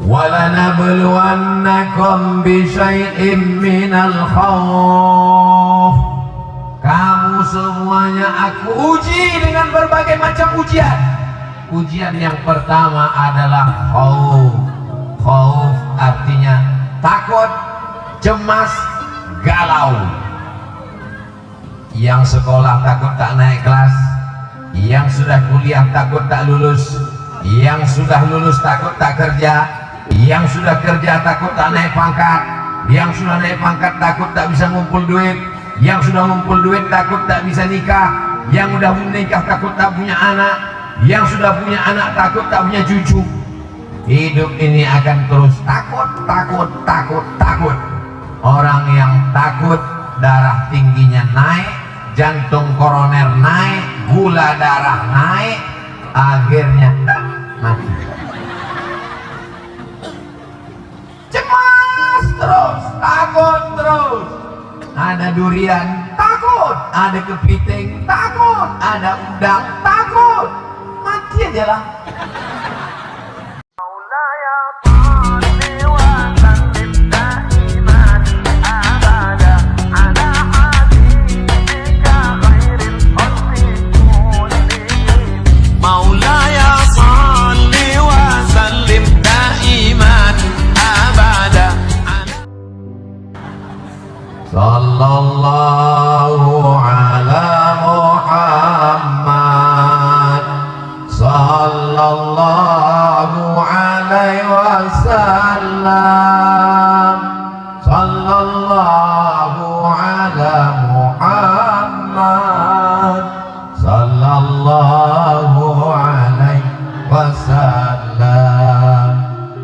walanabluwannakum bisyai'im minal khawf. Kamu semuanya aku uji dengan berbagai macam ujian. Ujian yang pertama adalah khauf. Khauf artinya takut, cemas, galau. Yang sekolah takut tak naik kelas, yang sudah kuliah takut tak lulus, yang sudah lulus takut tak kerja, yang sudah kerja takut tak naik pangkat, yang sudah naik pangkat takut tak bisa ngumpul duit, yang sudah ngumpul duit takut tak bisa nikah, yang udah menikah takut tak punya anak, yang sudah punya anak takut tak punya cucu. Hidup ini akan terus takut, takut, takut, takut. Orang yang takut darah tingginya naik, jantung koroner naik, gula darah naik, akhirnya mati. Cemas terus, takut terus. Ada durian, takut. Ada kepiting, takut. Ada udang, takut. Mati aja lah. Sallallahu ala Muhammad, sallallahu alaihi wasallam, sallallahu ala Muhammad, sallallahu alaihi wasallam.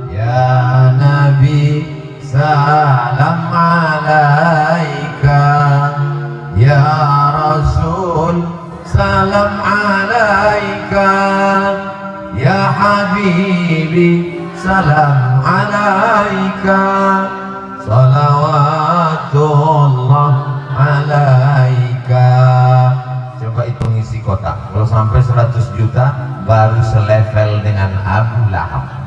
Ya Nabi salam alaika, ya Rasul salam alaika, ya Habibi salam alaika, salawatullah alaika. Coba hitung isi kotak, kalau sampai 100 juta baru selevel dengan Abu Lahab.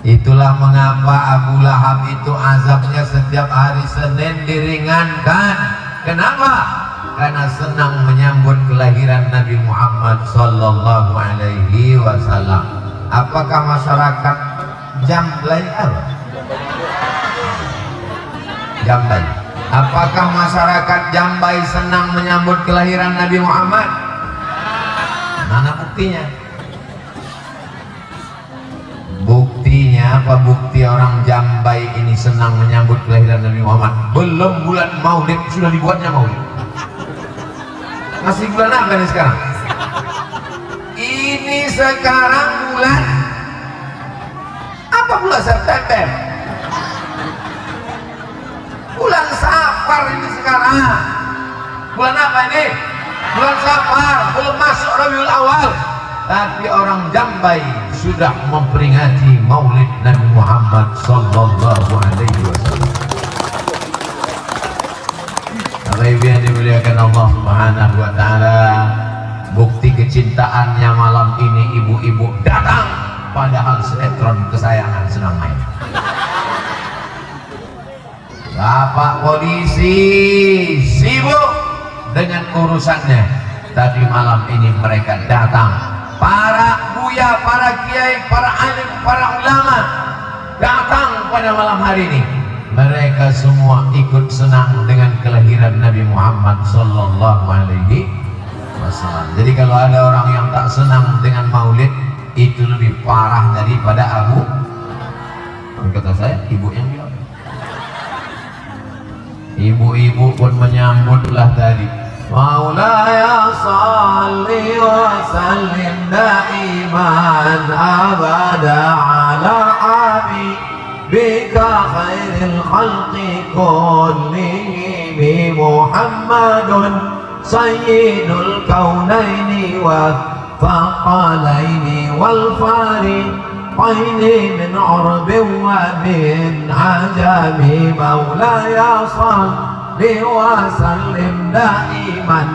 Itulah mengapa Abu Lahab itu azabnya setiap hari Senin diringankan. Kenapa? Karena senang menyambut kelahiran Nabi Muhammad sallallahu alaihi wasallam. Apakah masyarakat Jamblay apa? Jambai. Apakah masyarakat Jambai senang menyambut kelahiran Nabi Muhammad? Mana buktinya? Buktinya apa? Bukti orang Jambai ini senang menyambut kelahiran Nabi Muhammad. Belum bulan Maulid sudah dibuatnya Maulid. Masih bulan apa ini sekarang? Ini sekarang bulan apa? Bulan September. Bulan Safar ini sekarang. Bulan apa ini? Bulan Safar. Belum masuk Rabiul Awal. Tapi orang Jambai sudah memperingati Maulid Nabi Muhammad sallallahu alaihi wasallam. Bapak yang dimuliakan Allah Subhanahu wa taala, bukti kecintaannya malam ini ibu-ibu datang padahal sinetron kesayangan sedang main. Bapak polisi sibuk dengan urusannya, tapi malam ini mereka datang. Para buya, para kiai, para alim, para ulama datang pada malam hari ini. Mereka semua ikut senang dengan kelahiran Nabi Muhammad sallallahu alaihi wasallam. Jadi kalau ada orang yang tak senang dengan Maulid, itu lebih parah daripada Abu. Kata saya, ibu yang bilang. Ibu-ibu pun menyambutlah tadi. Maulaya salli wa sallim daiman abada ala habibika khairil khalqi kullihim Muhammadun sayyidul kaunaini wa thaqalaini wal fariqaini min urbin wa min ajami. Maulaya salli wa sallim daiman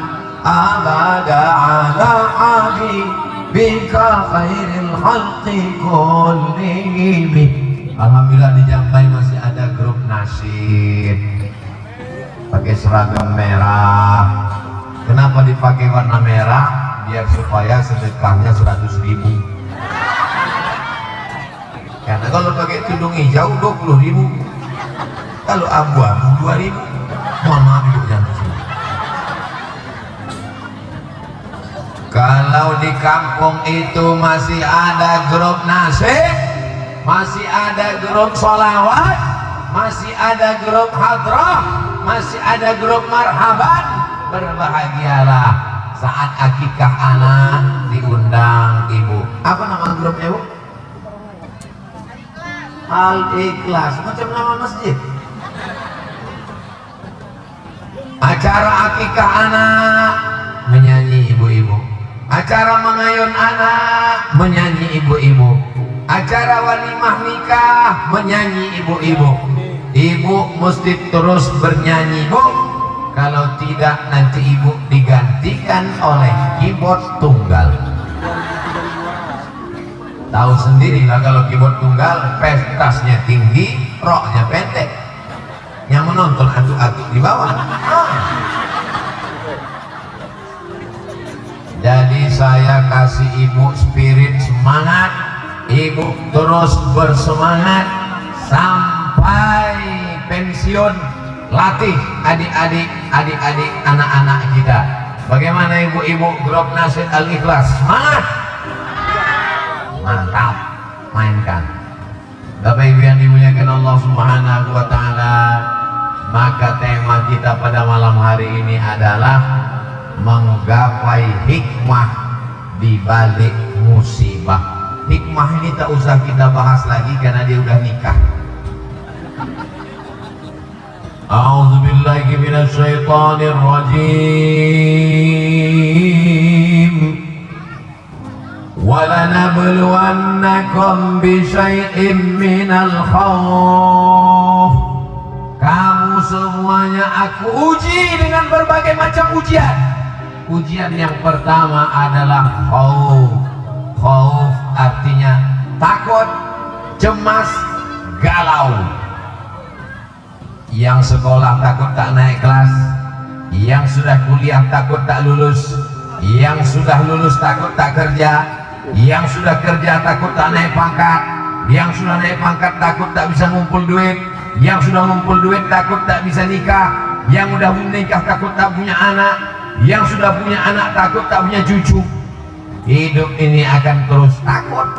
abada ala habibika bika khairil khalqi kullihim. Alhamdulillah di Jambai masih ada grup nasyid pakai seragam merah. Kenapa dipakai warna merah? Biar supaya sedekahnya 100.000. Karena kalau pakai tudung hijau 20.000, kalau abu-abu 2.000. Mohon maaf ibu jangan kesini. Kalau di kampung itu masih ada grup nasyid, masih ada grup sholawat, masih ada grup hadrah, masih ada grup marhaban, berbahagialah saat akikah anak diundang ibu. Apa nama grupnya ibu? Al-Ikhlas, macam nama masjid. Acara akikah anak menyanyi ibu-ibu, acara mengayun anak menyanyi ibu-ibu, acara walimah nikah menyanyi ibu-ibu. Ibu mesti terus bernyanyi bu, kalau tidak nanti ibu digantikan oleh keyboard tunggal. Tahu sendirilah kalau keyboard tunggal pentasnya tinggi, roknya pendek, yang menonton aduk-aduk di bawah. Jadi saya kasih ibu spirit semangat, ibu terus bersemangat sampai pensiun. Latih adik-adik anak-anak kita. Bagaimana ibu-ibu grup nasyid Al-Ikhlas? Semangat, mantap, mainkan. Bapak ibu yang dimuliakan Allah Subhanahu wa ta'ala, maka tema kita pada malam hari ini adalah menggapai hikmah di balik musibah. Hikmah ini tak usah kita bahas lagi karena dia udah nikah. A'udzu billahi minasy syaithanir rajim. Walanabluwannakum bisyai'im minal khawf. Kamu semuanya aku uji dengan berbagai macam ujian. Ujian yang pertama adalah khauf. Khauf artinya takut, cemas, galau. Yang sekolah takut tak naik kelas, yang sudah kuliah takut tak lulus, yang sudah lulus takut tak kerja, yang sudah kerja takut tak naik pangkat, yang sudah naik pangkat takut tak bisa ngumpul duit, yang sudah ngumpul duit takut tak bisa nikah, yang udah menikah takut tak punya anak, yang sudah punya anak takut tak punya cucu. Hidup ini akan terus takut.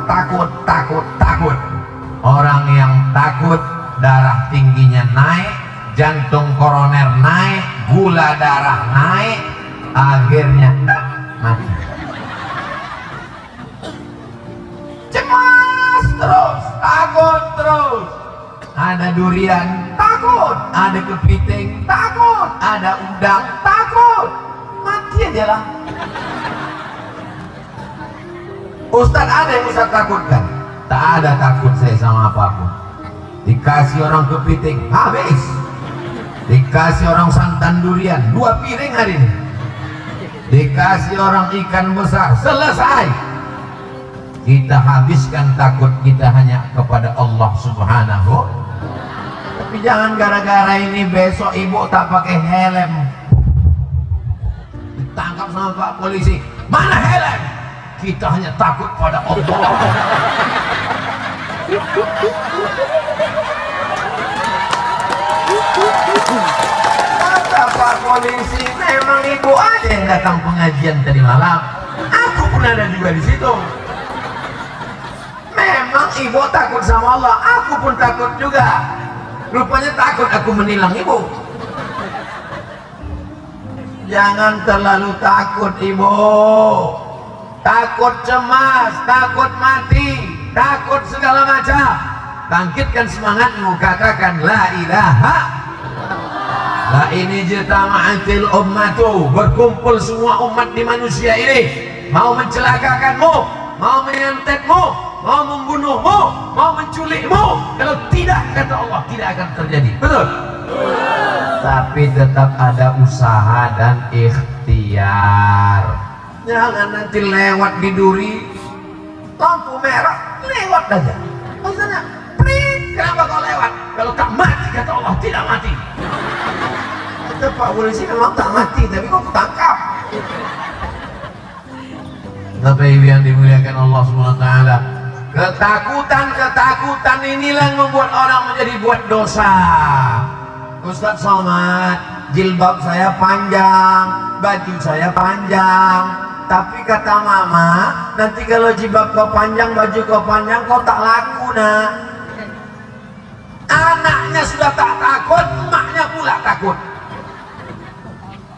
Orang yang takut darah tingginya naik, jantung koroner naik, gula darah naik, akhirnya mati. Cemas terus, takut terus. Ada durian, takut. Ada kepiting, takut. Ada udang, takut. Mati aja lah. Ustaz, ada yang Ustaz takutkan? Tak ada takut saya sama apapun. Dikasih orang kepiting, habis. Dikasih orang santan durian, 2 piring hari ini. Dikasih orang ikan besar, selesai. Kita habiskan takut kita hanya kepada Allah Subhanahu. Tapi jangan gara-gara ini besok ibu tak pakai helm, ditangkap sama Pak Polisi. Mana helm? Kita hanya takut pada Allah. Kata Pak Polisi, memang ibu aja yang datang pengajian tadi malam. Aku pun ada juga di situ. Memang ibu takut sama Allah, aku pun takut juga. Rupanya takut aku menilang ibu. Jangan terlalu takut ibu. Takut cemas, takut mati, takut segala macam. Bangkitkan semangatmu, katakan la ilaha. La ini jitama'atil ummatu, berkumpul semua umat di manusia ini, mau mencelakakanmu, mau menyantetmu, mau membunuhmu, mau menculikmu. Kalau tidak, kata Allah, tidak akan terjadi. Betul? Tapi tetap ada usaha dan ikhtiar. Jangan nanti lewat di duri, lampu merah, lewat aja. Maksudnya, prit, kenapa kau lewat? Kalau tak mati, kata Allah, tidak mati. Kata Pak polisi memang tak mati, tapi kau tangkap. Bapak Ibu yang dimuliakan Allah SWT, ketakutan inilah yang membuat orang menjadi buat dosa. Ustaz Somad, jilbab saya panjang, baju saya panjang, tapi kata mama, nanti kalau jilbab kau panjang, baju kau panjang, kau tak laku nak. Anaknya sudah tak takut, emaknya pula takut.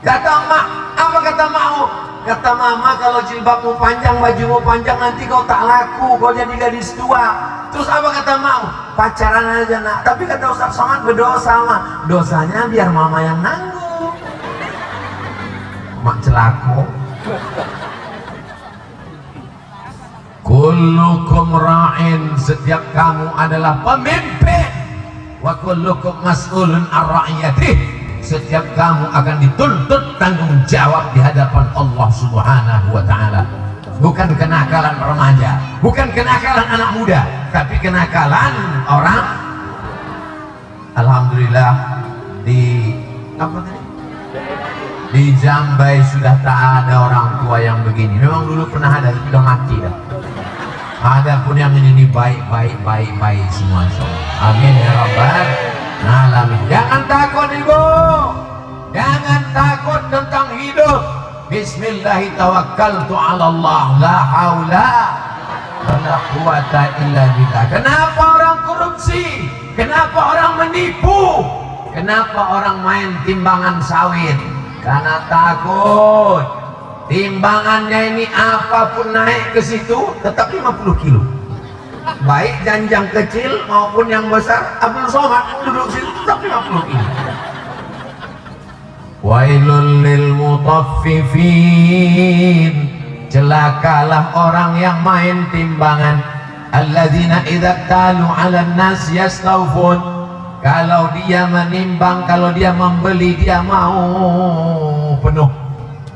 Kata emak, apa kata mau? Kata mama, kalau jilbabmu panjang, bajumu panjang, nanti kau tak laku, kau jadi gadis tua. Terus apa kata mau? Pacaran aja nak. Tapi kata Ustaz Somad, berdosa mah. Dosanya biar mama yang nanggung. Mak celako. Kullukum ra'in, setiap kamu adalah pemimpin. Wa kullukum mas'ulun ar-ra'iyatih, setiap kamu akan dituntut tanggung jawab di hadapan Allah Subhanahu wa ta'ala. Bukan kenakalan remaja, bukan kenakalan anak muda, tapi kenakalan orang. Alhamdulillah di apa tadi? Di Jambai sudah tak ada orang tua yang begini. Memang dulu pernah ada, tapi sudah mati dah. Ada pun yang ini baik semua. Amin ya rabbal alamin. Jangan takut ibu, jangan takut tentang hidup. Bismillahirrahmanirrahim. Allah, la haula wala quwata illa billah. Kenapa orang korupsi? Kenapa orang menipu? Kenapa orang main timbangan sawit? Karena takut timbangannya ini apapun naik ke situ tetap 50 kilo. Baik janjang kecil maupun yang besar, Abdul Somad duduk situ tetap 50 kilo. Wailul lil mutaffifin, celakalah orang yang main timbangan. Alladzina idza talu 'alan nas yastawfun, kalau dia menimbang, kalau dia membeli, dia mau penuh.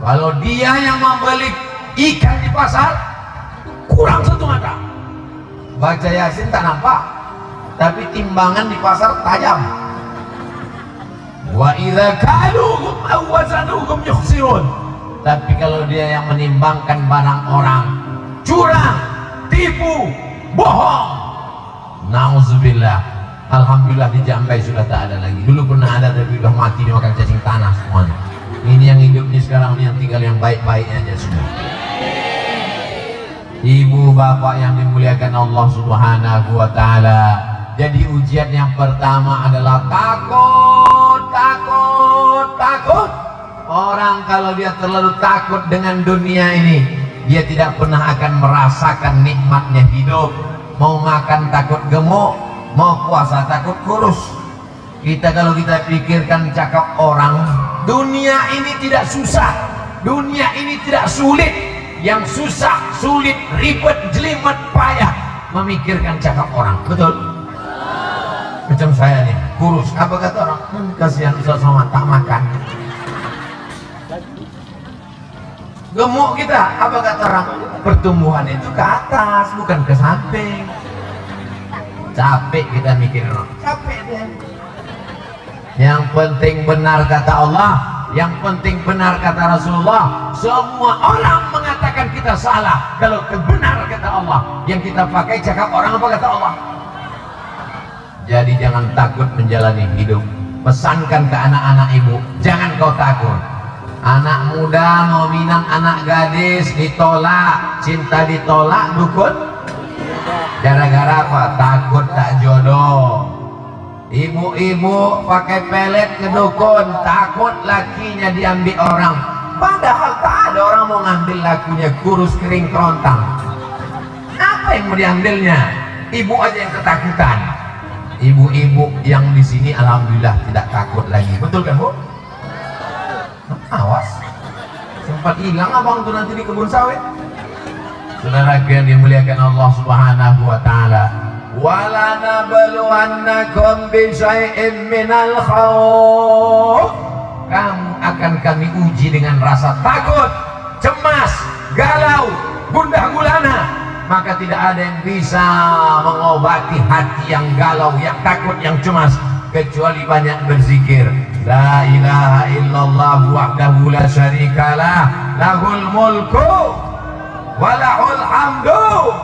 Kalau dia yang membeli ikan di pasar kurang satu mata, baca Yasin tak nampak, tapi timbangan di pasar tajam. Wa idza kaluhum aw wazanuhum yukhsirun, tapi kalau dia yang menimbangkan barang orang, curang, tipu, bohong, nauzubillah. Alhamdulillah di Jambai sudah tak ada lagi. Dulu pernah ada tapi sudah mati dimakan cacing tanah semuanya. Ini yang hidup ini sekarang, ini yang tinggal yang baik-baiknya aja semua. Ibu bapak yang dimuliakan Allah Subhanahu wa ta'ala, jadi ujian yang pertama adalah takut. Orang kalau dia terlalu takut dengan dunia ini, dia tidak pernah akan merasakan nikmatnya hidup. Mau makan takut gemuk, mau puasa takut kurus. Kalau kita pikirkan cakap orang, dunia ini tidak susah, dunia ini tidak sulit. Yang susah, sulit, ribet, jelimet, payah memikirkan cakap orang. Betul? Macam saya nih, kurus. Apa kata orang? Kasihan Ustaz Somad tak makan. Gemuk kita, apa kata orang? Pertumbuhan itu ke atas, bukan ke samping. Capek kita mikirin orang, capek deh. Yang penting benar kata Allah, yang penting benar kata Rasulullah. Semua orang mengatakan kita salah. Kalau benar kata Allah, yang kita pakai cakap orang apa kata Allah. Jadi jangan takut menjalani hidup. Pesankan ke anak-anak ibu, jangan kau takut. Anak muda mau minang anak gadis, ditolak, cinta ditolak, dukun. Gara-gara apa? Takut tak jodoh. Ibu-ibu pakai pelet ke dukun, takut lakinya diambil orang. Padahal tak ada orang mau ngambil lakunya, kurus kering kerontang. Apa yang mau diambilnya? Ibu aja yang ketakutan. Ibu-ibu yang di sini alhamdulillah tidak takut lagi. Betul kan Bu? Awas, sempat hilang abang tuh nanti di kebun sawit. Saudara yang dimuliakan Allah Subhanahu wa ta'ala, wala nabluwannakum bi syai'in minal khawf, kamu akan kami uji dengan rasa takut, cemas, galau, gundah gulana, maka tidak ada yang bisa mengobati hati yang galau, yang takut, yang cemas, kecuali banyak berzikir. La ilaha illallah wahdahu la syarikalah, lahul mulku wa lahul hamdu,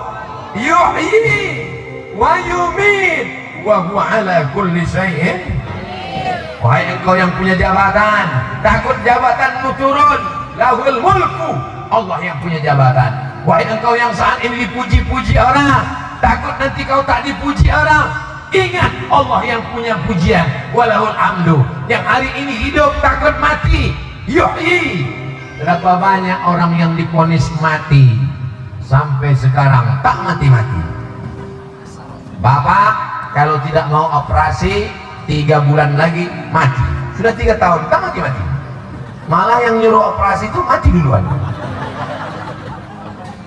yuhyi wa yumit wa huwa ala kulli syai'in. Wahai engkau yang punya jabatan, takut jabatanmu turun, lahul mulku, Allah yang punya jabatan. Wahai engkau yang saat ini dipuji-puji orang, takut nanti kau tak dipuji orang, ingat Allah yang punya pujian. Walahul hamdu, yang hari ini hidup takut mati, yuhyi. Berapa banyak orang yang divonis mati sampai sekarang tak mati-mati. Bapak kalau tidak mau operasi 3 bulan lagi mati, sudah 3 tahun tak mati-mati, malah yang nyuruh operasi itu mati duluan.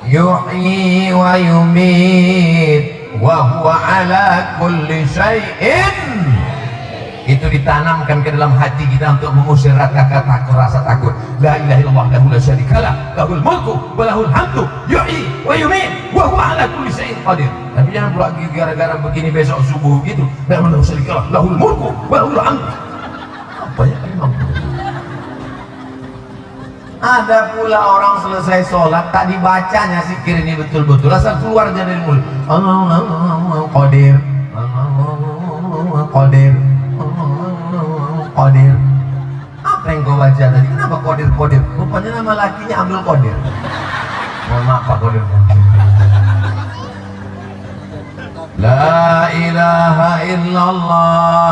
Yuhyi wa yumit wa huwa ala kulli syai'in. Itu ditanamkan ke dalam hati kita untuk mengusir rasa takut. La ilaha illallah lahu la syarikalah, lahul mulku wa lahul hamdu, yuhyi wa yumit wa huwa ala kulli syai'in qadir. Tapi jangan pula gara-gara begini besok subuh gitu, la ilaha illallah lahul mulku wa lahul hamdu. Apa ya memang? Ada pula orang selesai sholat tak dibacanya zikir ini betul-betul, asal keluar dari mulut. Qadir, Qadir, Qadir. Apa yang kau baca tadi? Kenapa Qadir? Rupanya nama lakinya Abdul Qadir. Mohon maaf Pak Qadir. La ilaha illallah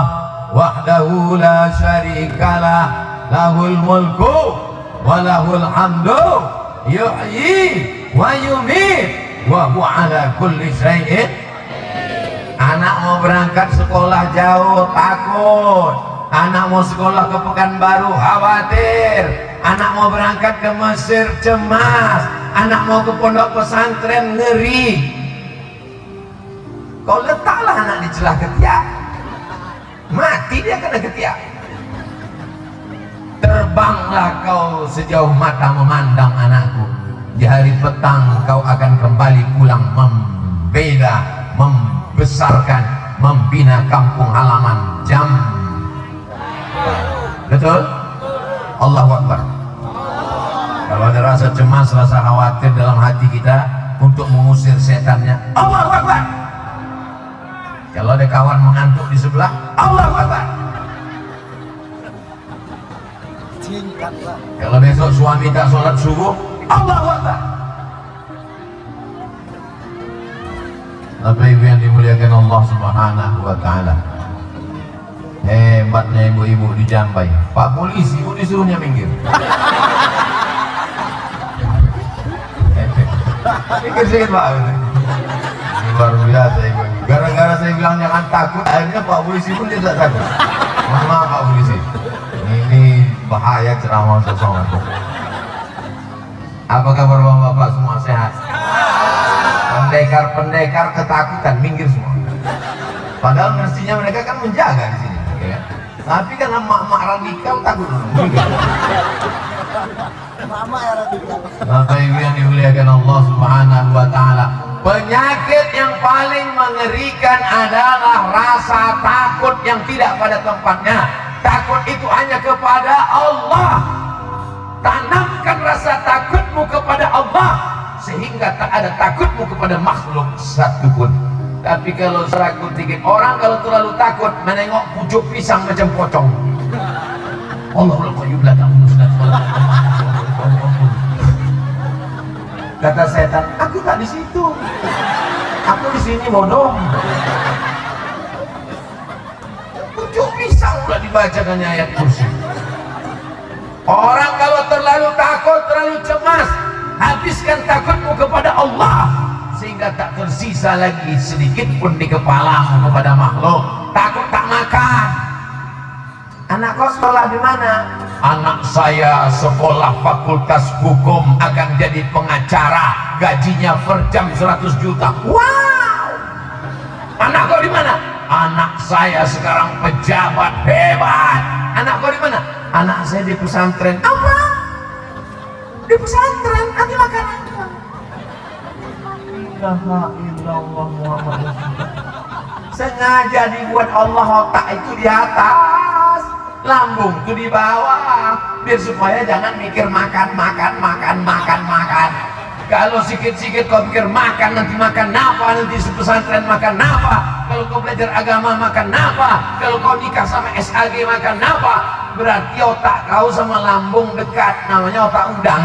wahdahu la syarikalah, lahul mulku wa lahul hamdu, yuhyi wa yumit wa huwa ala kulli syai'in. Anak mau berangkat sekolah jauh takut, anak mau sekolah ke Pekanbaru khawatir, anak mau berangkat ke Mesir cemas, anak mau ke pondok pesantren ngeri. Kau letaklah anak di celah ketiak, mati dia kena ketiak. Terbanglah kau sejauh mata memandang anakku, di hari petang kau akan kembali pulang membela, membesarkan, membina kampung halaman jam. Betul? Allahu Akbar. Kalau ada rasa cemas, rasa khawatir dalam hati kita untuk mengusir setannya, Allahu Akbar. Kalau ada kawan mengantuk di sebelah, Allahu Akbar. Kalau besok suami tak sholat subuh, Allahu Akbar. Bapak ibu yang dimuliakan Allah Subhanahu wa ta'ala, hebatnya ibu-ibu di Jambai. Pak polisi ibu disuruhnya minggir. Minggir sedikit Pak. Ini luar biasa ibu. Gara-gara saya bilang jangan takut, akhirnya Pak polisi pun tidak takut. Mohon maaf Pak polisi, ini bahaya ceramah sesama. Apa kabar bapak-bapak semua sehat? Pendekar-pendekar ketakutan minggir semua. Padahal mestinya mereka kan menjaga di sini, ya. Tapi karena mak-mak radikal takut. Mama ya radikal. Bapak ibu yang dimuliakan Allah Subhanahu wa ta'ala, penyakit yang paling mengerikan adalah rasa takut yang tidak pada tempatnya. Takut itu hanya kepada Allah. Tanamkan rasa takutmu kepada Allah, sehingga tak ada takutmu kepada makhluk satupun. Tapi kalau serakut dikit, orang kalau terlalu takut menengok pucuk pisang macam pocong. Allahul qayyum la ta'khudhuhu. Kata setan, aku tak di situ, aku di sini bodoh. Pucuk pisang pula dibacakannya ayat kursi. Orang kalau terlalu takut, terlalu cemas, habiskan takutmu kepada Allah, sehingga tak tersisa lagi sedikit pun di kepalamu kepada makhluk. Takut tak makan. Anak kau sekolah di mana? Anak saya sekolah fakultas hukum, akan jadi pengacara, gajinya per jam 100 juta. Wow. Anak kau di mana? Anak saya sekarang pejabat hebat. Anak kau di mana? Anak saya di pesantren. Apa? Di pesantren? nanti makan apa? La illallah Muhammad Rasulullah. Sengaja dibuat Allah otak itu di atas, lambung itu di bawah, biar supaya jangan mikir makan. Kalau sikit-sikit kau pikir makan, nanti makan apa, nanti pesantren makan apa, kalau kau belajar agama makan apa, kalau kau nikah sama SAG makan apa, berarti otak kau sama lambung dekat, namanya otak udang.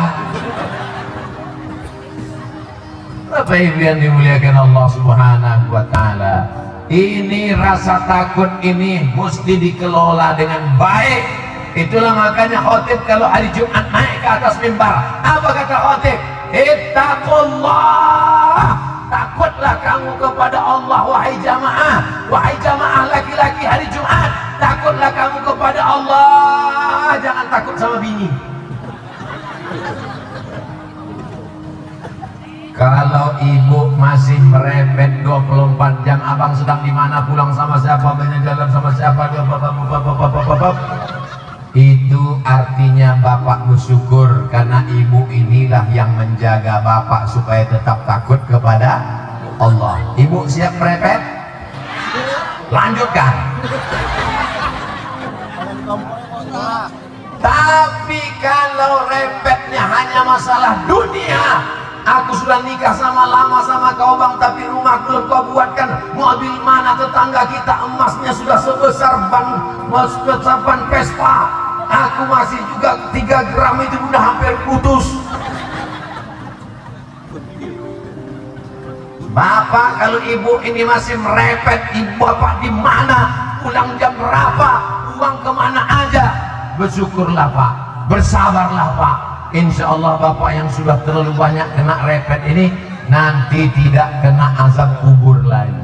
Bapak Ibu yang dimuliakan Allah Subhanahu wa Ta'ala, ini rasa takut ini mesti dikelola dengan baik. Itulah makanya khotib kalau hari Jumat naik ke atas mimbar, apa kata khotib? Ittaqullah, takutlah kamu kepada Allah wahai jamaah laki-laki hari Jumat, takutlah kamu kepada Allah, jangan takut sama bini. Kalau ibu masih merepet 24 jam, abang sedang di mana, pulang sama siapa, jalan sama siapa, itu artinya bapak bersyukur karena ibu inilah yang menjaga bapak supaya tetap takut kepada Allah. Ibu siap merepet? Lanjutkan. Tapi kalau repetnya hanya masalah dunia, aku sudah nikah lama sama kau bang, tapi rumah belum kau buatkan, mobil mana tetangga kita emasnya sudah sebesar ban Vespa, aku masih juga 3 gram itu udah hampir putus. Bapak kalau ibu ini masih merepet, ibu bapak di mana, pulang jam berapa, uang kemana aja, bersyukurlah pak, bersabarlah pak. Insya Allah bapak yang sudah terlalu banyak kena repet ini nanti tidak kena azab kubur lagi.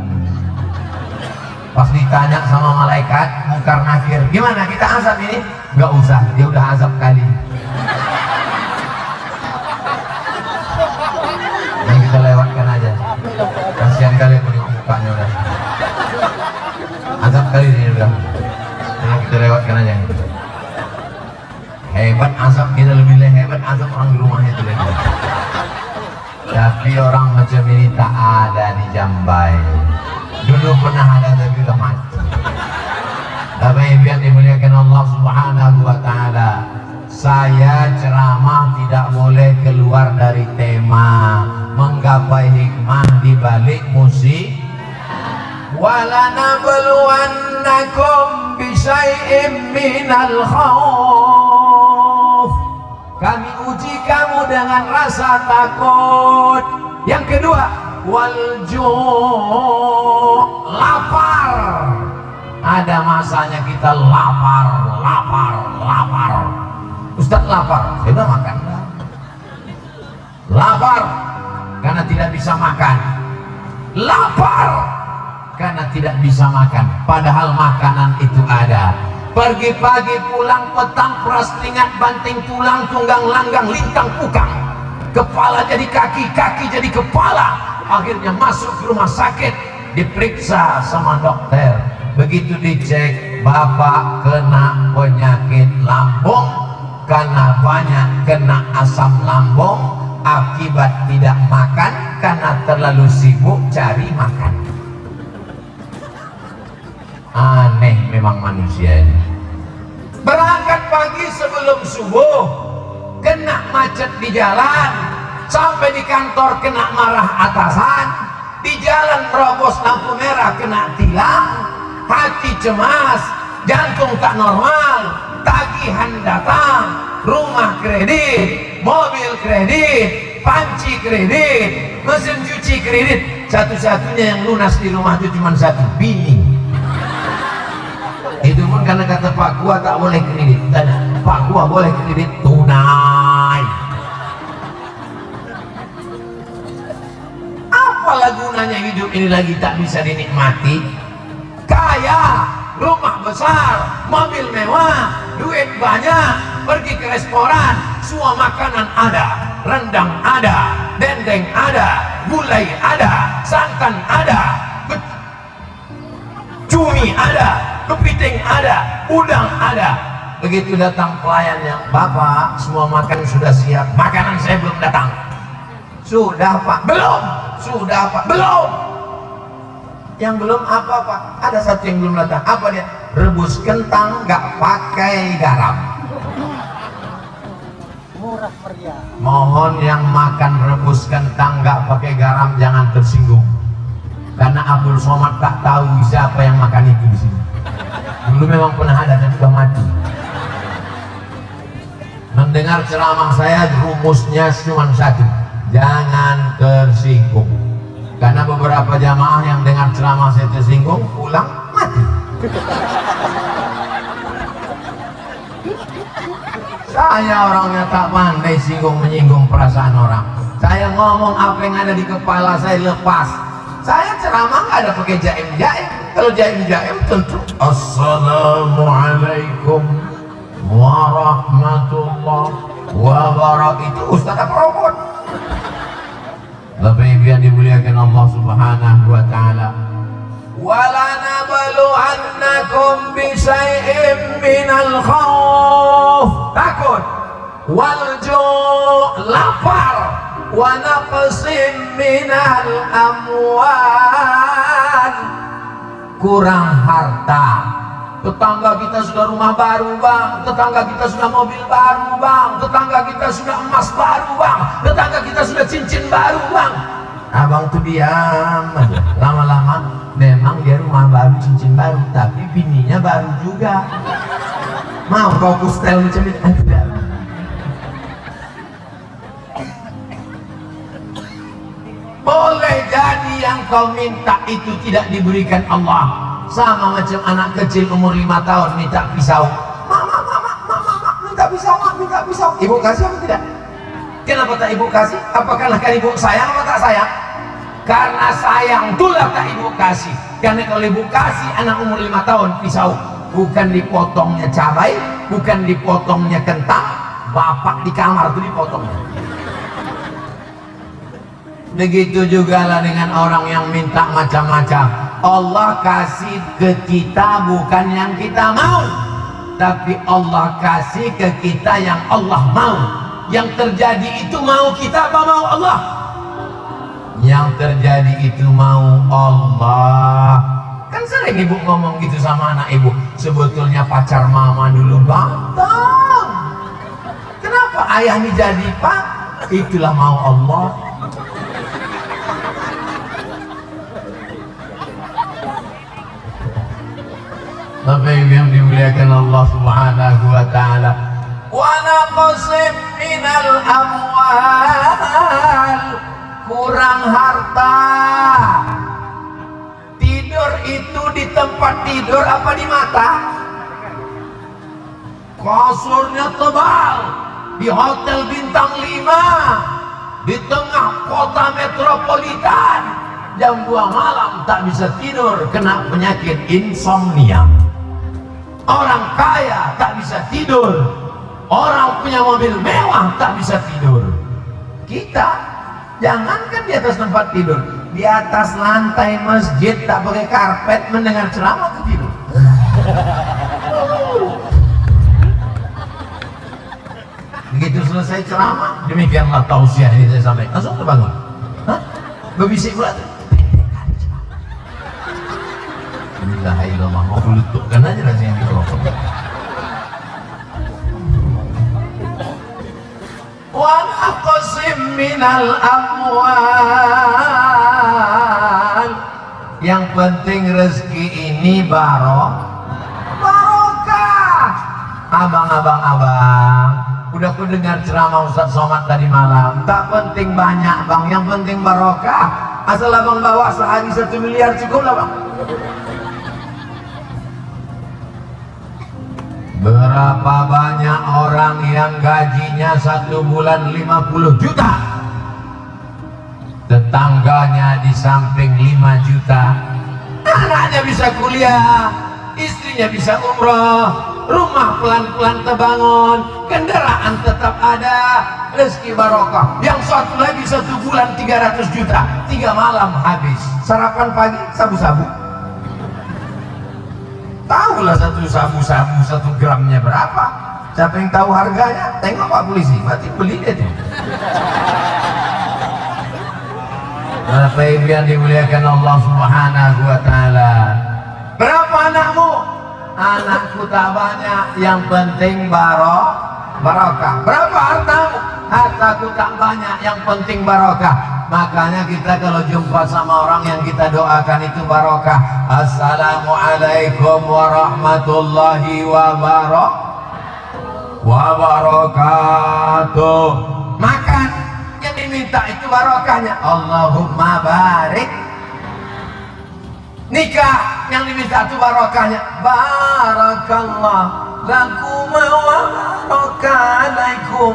Pas ditanya sama malaikat Munkar Nakir, gimana kita azab ini? Gak usah, dia udah azab kali. Yang kita lewatkan aja. Kasihan kali punya mukanya udah. Azab kali ini udah. Yang kita lewatkan aja. Hebat azab kita, lebih hebat azab orang di rumah itu lebih. Tapi orang macam ini tak ada di Jambai. Dulu pernah ada tapi udah mati. Bapak Ibu yang dimuliakan Allah Subhanahu wa Ta'ala, saya ceramah tidak boleh keluar dari tema, menggapai hikmah di balik musik. Walanabluwannakum bisyai'im minal khauf, kami uji kamu dengan rasa takut. Yang kedua, walju', lapar. Ada masanya kita lapar. Ustaz lapar, saya udah makan. Lapar karena tidak bisa makan. Lapar karena tidak bisa makan. Padahal makanan itu ada. Pergi pagi pulang petang, peras keringat, banting tulang, tunggang langgang, lintang pukang. Kepala jadi kaki, kaki jadi kepala. Akhirnya masuk ke rumah sakit, diperiksa sama dokter. Begitu dicek, bapak kena penyakit lambung karena banyak kena asam lambung akibat tidak makan karena terlalu sibuk cari makan. Aneh memang manusia ini. Berangkat pagi sebelum subuh, kena macet di jalan, sampai di kantor kena marah atasan, di jalan terobos lampu merah kena tilang, hati cemas, jantung tak normal, tagihan datang, rumah kredit, mobil kredit, panci kredit, mesin cuci kredit. Satu-satunya yang lunas di rumah itu cuma satu, bini. Itu pun karena kata Pak Gua tak boleh kredit, dan Pak Gua boleh kredit tunai. Apalah gunanya hidup ini lagi tak bisa dinikmati? Kaya, rumah besar, mobil mewah, duit banyak, pergi ke restoran, semua makanan ada, rendang ada, dendeng ada, gulai ada, santan ada, cumi ada, kepiting ada, udang ada. Begitu datang pelayannya, Bapak, semua makan sudah siap. Makanan saya belum datang. Sudah Pak, belum. Sudah Pak, belum. Yang belum apa Pak? Ada satu yang belum datang. Apa dia? Rebus kentang nggak pakai garam. Murah meriah. Mohon yang makan rebus kentang nggak pakai garam jangan tersinggung. Karena Abdul Somad tak tahu siapa yang makan itu di sini. Dulu memang pernah ada dan sudah mati. Mendengar ceramah saya rumusnya cuma satu, jangan tersinggung. Karena beberapa jamaah yang dengar ceramah saya tersinggung pulang mati. Saya orangnya tak pandai menyinggung perasaan orang. Saya ngomong apa yang ada di kepala saya lepas. Saya ceramah nggak ada pakai jaim-jaim. Kalau jaim-jaim tentu Assalamualaikum warahmatullahi wabarakatuh. Itu Ustaz Prokot. Bapak Ibu yang dimuliakan Allah Subhanahu wa taala. Walanabluwannakum bisyai'im minal khauf, takut, wal ju', lapar, wa naqsim minal amwal, kurang harta. Tetangga kita sudah rumah baru bang, tetangga kita sudah mobil baru bang, tetangga kita sudah emas baru bang, tetangga kita sudah cincin baru bang. Abang tuh diam aja. Lama-lama memang dia rumah baru, cincin baru, tapi bininya baru juga. Mau kau kustel macam itu? Tidak. Boleh jadi yang kau minta itu tidak diberikan Allah. Sama macam anak kecil umur 5 tahun minta pisau. Mama, minta pisau, minta pisau. Ibu kasih apa tidak? Kenapa tak ibu kasih? Apakah ibu sayang atau tak sayang? Karena sayang itulah tak ibu kasih. Karena kalau ibu kasih anak umur 5 tahun pisau, bukan dipotongnya cabai, bukan dipotongnya kentang, bapak di kamar itu dipotongnya. Begitu juga lah dengan orang yang minta macam-macam. Allah kasih ke kita bukan yang kita mau, tapi Allah kasih ke kita yang Allah mau. Yang terjadi itu mau kita apa mau Allah? Yang terjadi itu mau Allah. Kan sering ibu ngomong gitu sama anak ibu, sebetulnya pacar mama dulu ganteng, kenapa ayah ini jadi pak? Itulah mau Allah. Bapak Ibu yang dimuliakan Allah Subhanahu wa taala. Wa naqsim minal amwal, kurang harta. Tidur itu di tempat tidur apa di mata? Kasurnya tebal di hotel bintang 5 di tengah kota metropolitan, jam 2 malam tak bisa tidur, kena penyakit insomnia. Orang kaya tak bisa tidur, orang punya mobil mewah tak bisa tidur. Kita jangankan di atas tempat tidur, di atas lantai masjid tak pakai karpet mendengar ceramah tidur. Begitu selesai ceramah, demikianlah tausiah ini saya sampaikan, langsung terbangun. Hah? Berbisik pula tuh. Bismillahirrahmanirrahim. Mau kuletukkan aja lah yang dikerokok. Wa naqsim minal amwal. Yang penting rezeki ini barokah. Abang, udah ku dengar ceramah Ustaz Somad tadi malam. Tak penting banyak bang, yang penting barokah. Asal abang bawa sehari 1 miliar cukup lah bang. Berapa banyak orang yang gajinya 1 bulan 50 juta, tetangganya di samping 5 juta, anaknya bisa kuliah, istrinya bisa umroh, rumah pelan-pelan terbangun, kendaraan tetap ada, rezeki barokah. Yang satu lagi 1 bulan 300 juta, 3 malam habis. Sarapan pagi sabu-sabu. Tahu tahulah satu sabu-sabu 1 gramnya berapa. Siapa yang tahu harganya? Tengok Pak Polisi, berarti beli dia tuh. Bapak Ibu yang dimuliakan Allah Subhanahu wa Ta'ala. Berapa anakmu? Anakku tak banyak, yang penting barokah. Berapa hartamu? Hartaku tak banyak, yang penting barokah. Makanya kita kalau jumpa sama orang yang kita doakan itu barokah. Assalamualaikum warahmatullahi wabarakatuh. Makan, yang diminta itu barokahnya. Allahumma barik. Nikah, yang diminta itu barokahnya. Barakallah lakum wa barakatuh.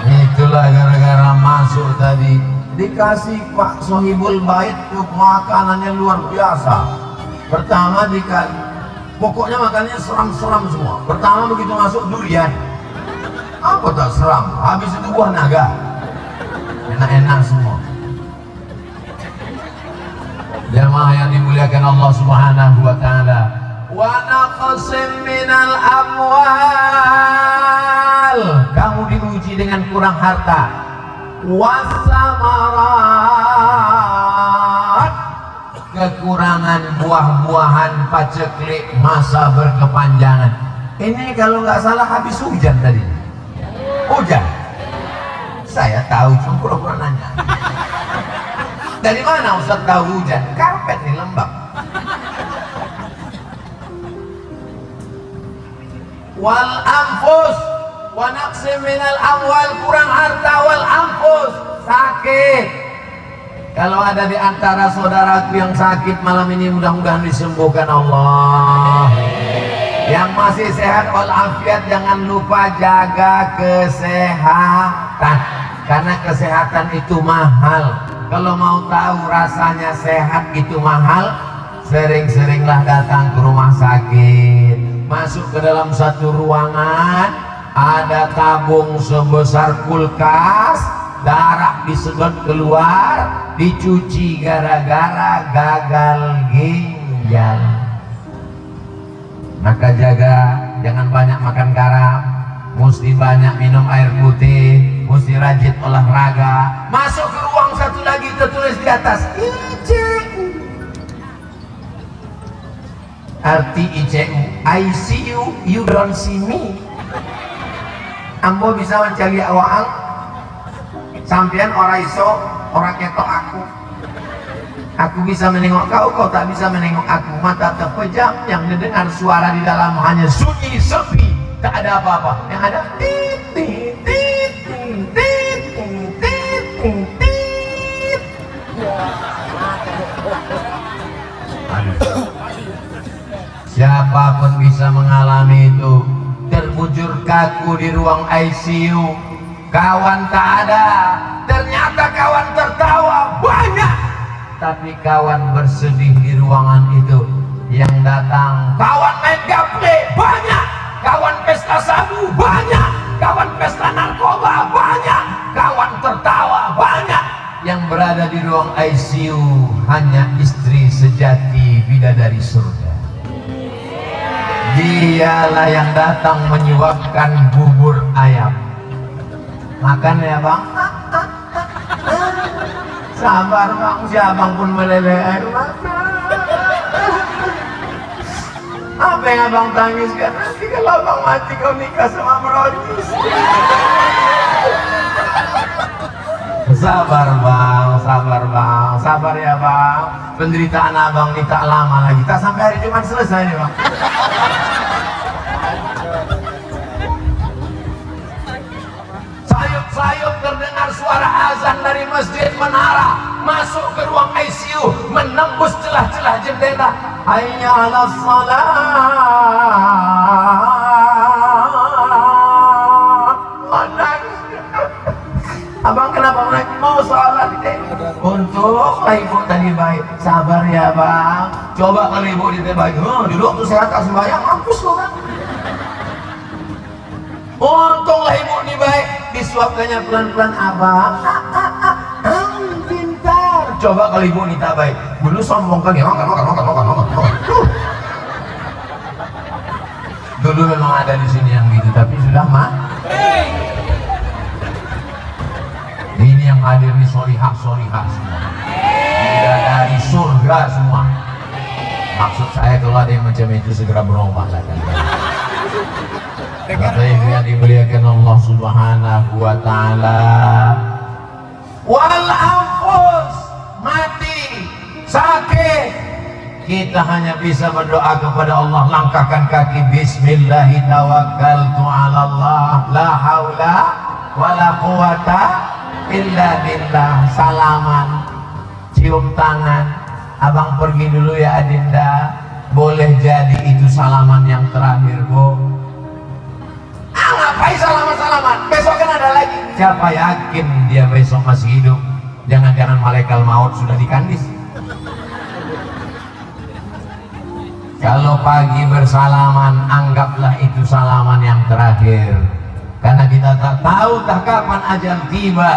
Itulah gara-gara masuk tadi dikasih Pak Sohibul Bait tuh makanannya luar biasa. Pertama dikasih, pokoknya makannya seram-seram semua. Pertama begitu masuk durian, apa tak seram? Habis itu buah naga, enak-enak semua. Jamaah yang dimuliakan Allah Subhanahu wa Ta'ala. Wa naqsim minal amwal, kamu diuji dengan kurang harta. Wasamarat, kekurangan buah-buahan paceklik masa berkepanjangan. Ini kalau nggak salah habis hujan tadi. Hujan? Saya tahu, cuma pura-pura nanya. Dari mana Ustaz tahu hujan? Karpet nih lembab. Wal anfus wa naqsim minal amwal, kurang harta, wal anfus, sakit. Kalau ada di antara saudaraku yang sakit malam ini, mudah-mudahan disembuhkan Allah. Yang masih sehat walafiat, jangan lupa jaga kesehatan, karena kesehatan itu mahal. Kalau mau tahu rasanya sehat itu mahal, sering-seringlah datang ke rumah sakit. Masuk ke dalam satu ruangan, ada tabung sebesar kulkas, darah disedot keluar, dicuci gara-gara gagal ginjal. Maka jaga, jangan banyak makan garam, mesti banyak minum air putih, mesti rajin olahraga. Masuk ke ruang satu lagi, tertulis di atas ICU. Arti ICU, I see you, you don't see me. Ambo bisa mencari awal, sampean ora iso, ora ketok aku. Aku bisa menengok kau, kau tak bisa menengok aku. Mata terpejam, yang didengar suara di dalam hanya sunyi, sepi, tak ada apa-apa. Yang ada tit tit tit tit tit tit tit. Siapapun bisa mengalami itu. Terbujur kaku di ruang ICU, kawan tak ada, ternyata kawan tertawa banyak, tapi kawan bersedih di ruangan itu. Yang datang kawan main gaple banyak, kawan pesta sabu banyak, kawan pesta narkoba banyak, kawan tertawa banyak. Yang berada di ruang ICU hanya istri sejati bidadari surga. Dialah yang datang menyuapkan bubur ayam. Makan ya bang? Sabar bang, si abang pun meleleh air mata. Apa yang abang tangiskan? Nanti kalau abang mati kau nikah sama Brodis. Sabar bang, sabar bang, sabar ya bang. Penderitaan abang ini tak lama lagi, tak sampai hari Jumat selesai nih bang. Sayup-sayup terdengar suara azan dari masjid menara, masuk ke ruang ICU, menembus celah-celah jendela. Hayya 'alas shalah. Abang kenapa menangis? Mau sholat deh. Untuk ibu tadi baik. Sabar ya bang. Coba kalau ibu di baik. Dulu waktu sehat tak sembahyang, mampus lo kan. Untunglah ibu ini baik. Disuapkannya pelan-pelan abang. Pintar. Coba kalau ibu wanita baik, dulu sombong kan ya, makan. Dulu memang ada di sini yang gitu, tapi sudah mah. Ini yang hadir di solihah semua. Sudah dari surga semua. Maksud saya kalau ada yang macam itu segera berubah lah kan. Kata ibu yang dimuliakan Allah Subhanahu wa Ta'ala, wal anfus, mati, sakit, kita hanya bisa berdoa kepada Allah. Langkahkan kaki, bismillahi tawakkaltu ala Allah, la haula wala quwata illa billah. Salaman, cium tangan, abang pergi dulu ya Adinda, boleh jadi itu salaman yang terakhir Bu. Ngapain salaman-salaman? Besok kan ada lagi. Siapa yakin dia besok masih hidup? Jangan-jangan malaikat maut sudah dikandis. Kalau pagi bersalaman, anggaplah itu salaman yang terakhir. Karena kita tak tahu tak kapan ajal tiba.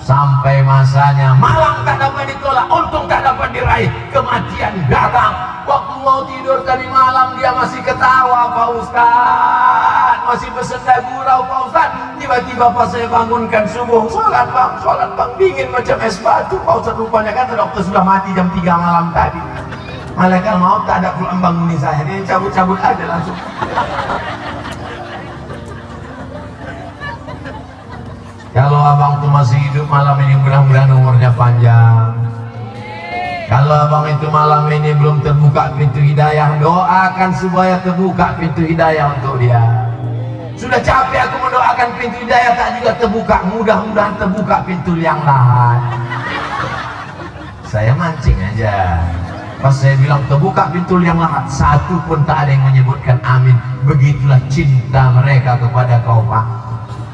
Sampai masanya, malam tak dapat ditolak, untung tak dapat diraih, kematian datang. Waktu mau tidur tadi malam dia masih ketawa, Pak Ustaz, masih bersenda gurau Pak Ustaz. Tiba-tiba pas saya bangunkan subuh, sholat bang, dingin macam es batu Pak Ustaz. Rupanya kan dokter sudah mati jam 3 malam tadi. Malaikat maut tak ada pulang bangunin saya, dia cabut-cabut aja langsung. Kalau abang tuh masih hidup malam ini, mudah-mudahan umurnya panjang. Kalau abang itu malam ini belum terbuka pintu hidayah, doakan supaya terbuka pintu hidayah untuk dia. Sudah capek aku mendoakan pintu hidayah tak juga terbuka, mudah-mudahan terbuka pintu yang lain. Saya mancing aja. Pas saya bilang terbuka pintu yang lahat, satu pun tak ada yang menyebutkan amin. Begitulah cinta mereka kepada kau Pak.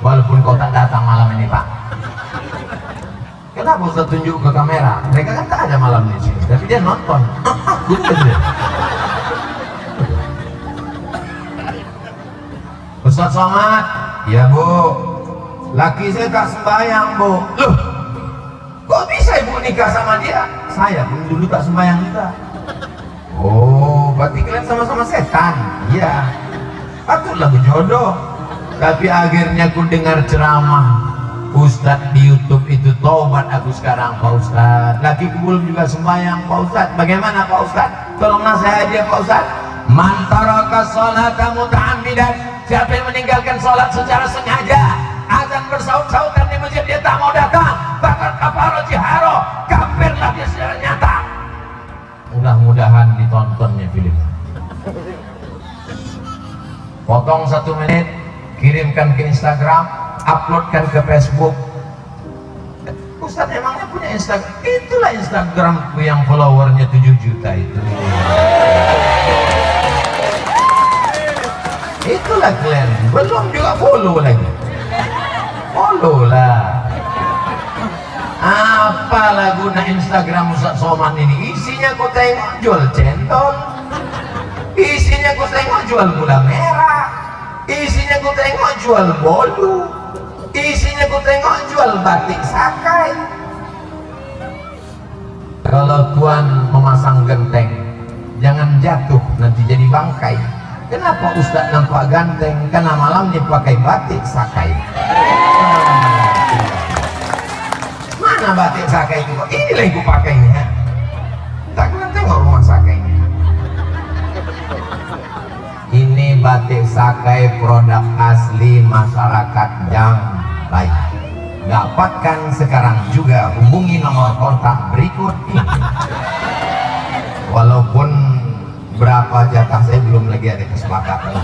Walaupun kau tak datang malam ini Pak. Kenapa Ustaz tunjuk ke kamera? Mereka kan tak ada malam ini, tapi dia nonton. Ustaz Somad, ya Bu, laki saya tak sembahyang Bu. Loh, kok bisa ibu nikah sama dia? Saya pun dulu tak sembahyang juga. Oh, berarti kalian sama-sama setan? Iya, patutlah berjodoh. Tapi akhirnya ku dengar ceramah Ustadz di YouTube itu, tobat aku sekarang Pak Ustadz. Lakiku belum juga sembahyang Pak Ustadz. Bagaimana Pak Ustadz? Tolong nasihat dia Pak Ustadz. Man taraka sholata muta'ammidan, siapa yang meninggalkan sholat secara sengaja, azan bersaut-sautan di masjid dia tak mau datang, bahkan kafaro jiharo, kafirlah dia secara nyata. Mudah-mudahan ditontonnya film. Potong 1 menit, kirimkan ke Instagram, uploadkan ke Facebook. Ustaz emangnya punya Instagram? Itulah Instagramku yang followernya 7 juta itu. Itulah kalian, belum juga follow lagi. Follow lah. Apalah guna Instagram Ustaz Somad ini? Isinya ku tengok jual cendol, isinya ku tengok jual gula merah, isinya ku tengok jual bolu, isinya ku tengok jual batik sakai. Kalau Tuhan memasang genteng, jangan jatuh nanti jadi bangkai. Kenapa Ustadz nampak ganteng? Karena malamnya pakai batik sakai. Mana batik sakai itu? Inilah yang ku pakainya. Tak kalian tengok rumah sakainya. Ini batik sakai produk asli masyarakat yang baik. Dapatkan sekarang juga, hubungi nomor kontak berikut ini. Walaupun berapa jatah saya belum lagi ada kesepakatan.